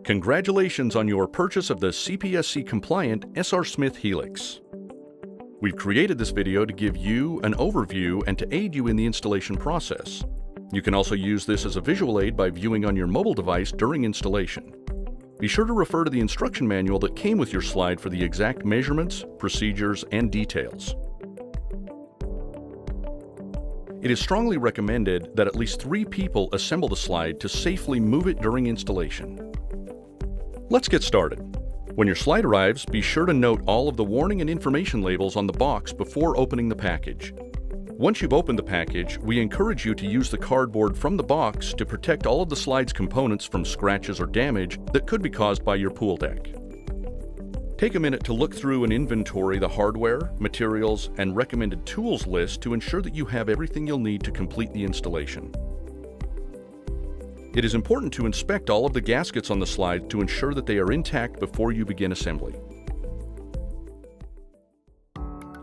Congratulations on your purchase of the CPSC-compliant SR Smith heliX. We've created this video to give you an overview and to aid you in the installation process. You can also use this as a visual aid by viewing on your mobile device during installation. Be sure to refer to the instruction manual that came with your slide for the exact measurements, procedures, and details. It is strongly recommended that at least 3 people assemble the slide to safely move it during installation. Let's get started. When your slide arrives, be sure to note all of the warning and information labels on the box before opening the package. Once you've opened the package, we encourage you to use the cardboard from the box to protect all of the slide's components from scratches or damage that could be caused by your pool deck. Take a minute to look through and inventory the hardware, materials, and recommended tools list to ensure that you have everything you'll need to complete the installation. It is important to inspect all of the gaskets on the slide to ensure that they are intact before you begin assembly.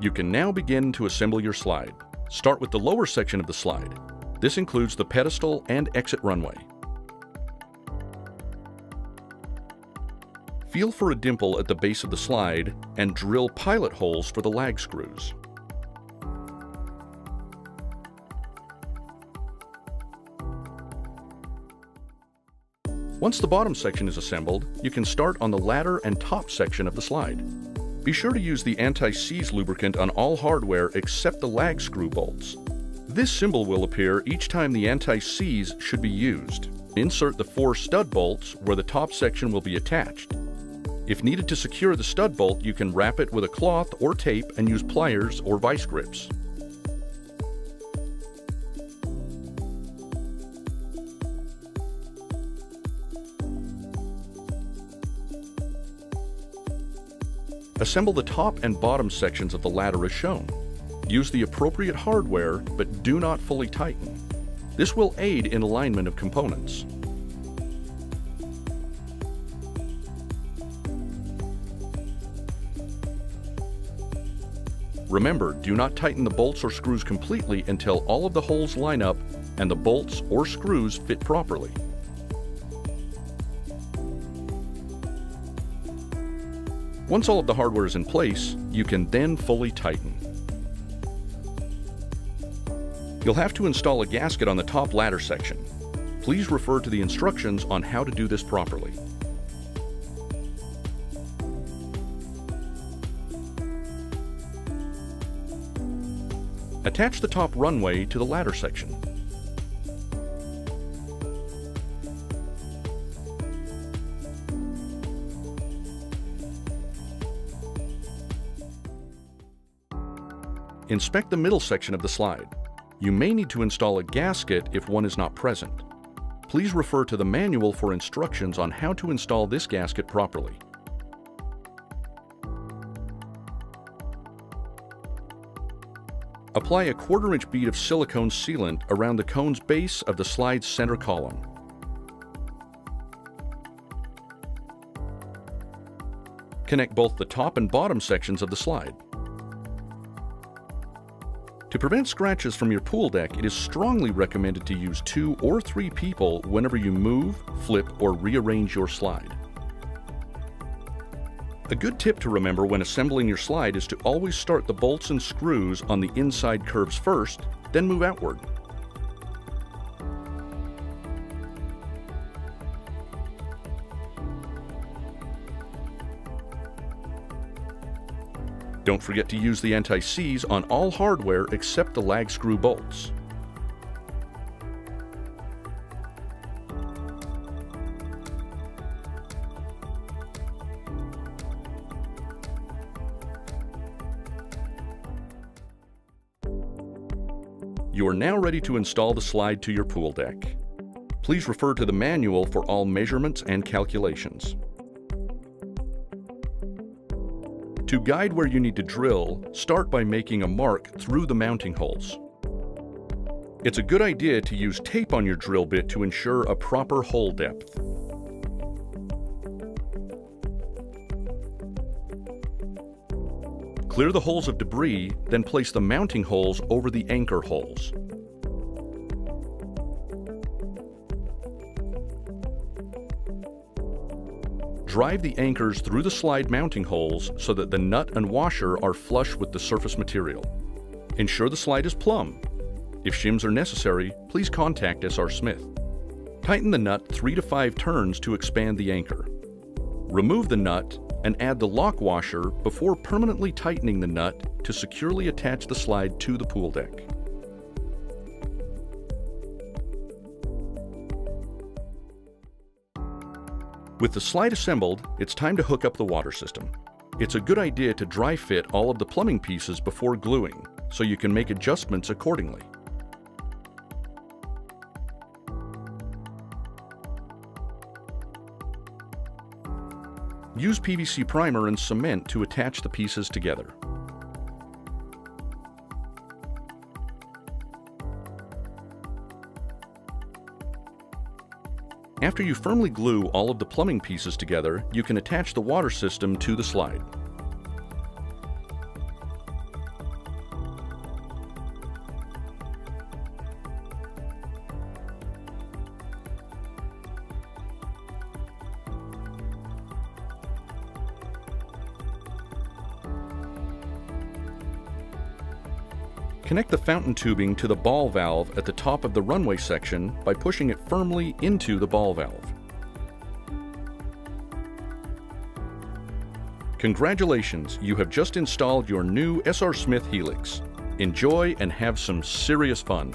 You can now begin to assemble your slide. Start with the lower section of the slide. This includes the pedestal and exit runway. Feel for a dimple at the base of the slide and drill pilot holes for the lag screws. Once the bottom section is assembled, you can start on the ladder and top section of the slide. Be sure to use the anti-seize lubricant on all hardware except the lag screw bolts. This symbol will appear each time the anti-seize should be used. Insert the 4 stud bolts where the top section will be attached. If needed to secure the stud bolt, you can wrap it with a cloth or tape and use pliers or vice grips. Assemble the top and bottom sections of the ladder as shown. Use the appropriate hardware, but do not fully tighten. This will aid in alignment of components. Remember, do not tighten the bolts or screws completely until all of the holes line up and the bolts or screws fit properly. Once all of the hardware is in place, you can then fully tighten. You'll have to install a gasket on the top ladder section. Please refer to the instructions on how to do this properly. Attach the top runway to the ladder section. Inspect the middle section of the slide. You may need to install a gasket if one is not present. Please refer to the manual for instructions on how to install this gasket properly. Apply a 1/4-inch bead of silicone sealant around the cone's base of the slide's center column. Connect both the top and bottom sections of the slide. To prevent scratches from your pool deck, it is strongly recommended to use 2 or 3 people whenever you move, flip, or rearrange your slide. A good tip to remember when assembling your slide is to always start the bolts and screws on the inside curves first, then move outward. Don't forget to use the anti-seize on all hardware except the lag screw bolts. You are now ready to install the slide to your pool deck. Please refer to the manual for all measurements and calculations. To guide where you need to drill, start by making a mark through the mounting holes. It's a good idea to use tape on your drill bit to ensure a proper hole depth. Clear the holes of debris, then place the mounting holes over the anchor holes. Drive the anchors through the slide mounting holes so that the nut and washer are flush with the surface material. Ensure the slide is plumb. If shims are necessary, please contact SR Smith. Tighten the nut 3 to 5 turns to expand the anchor. Remove the nut and add the lock washer before permanently tightening the nut to securely attach the slide to the pool deck. With the slide assembled, it's time to hook up the water system. It's a good idea to dry fit all of the plumbing pieces before gluing, so you can make adjustments accordingly. Use PVC primer and cement to attach the pieces together. After you firmly glue all of the plumbing pieces together, you can attach the water system to the slide. Connect the fountain tubing to the ball valve at the top of the runway section by pushing it firmly into the ball valve. Congratulations, you have just installed your new SR Smith heliX. Enjoy and have some serious fun.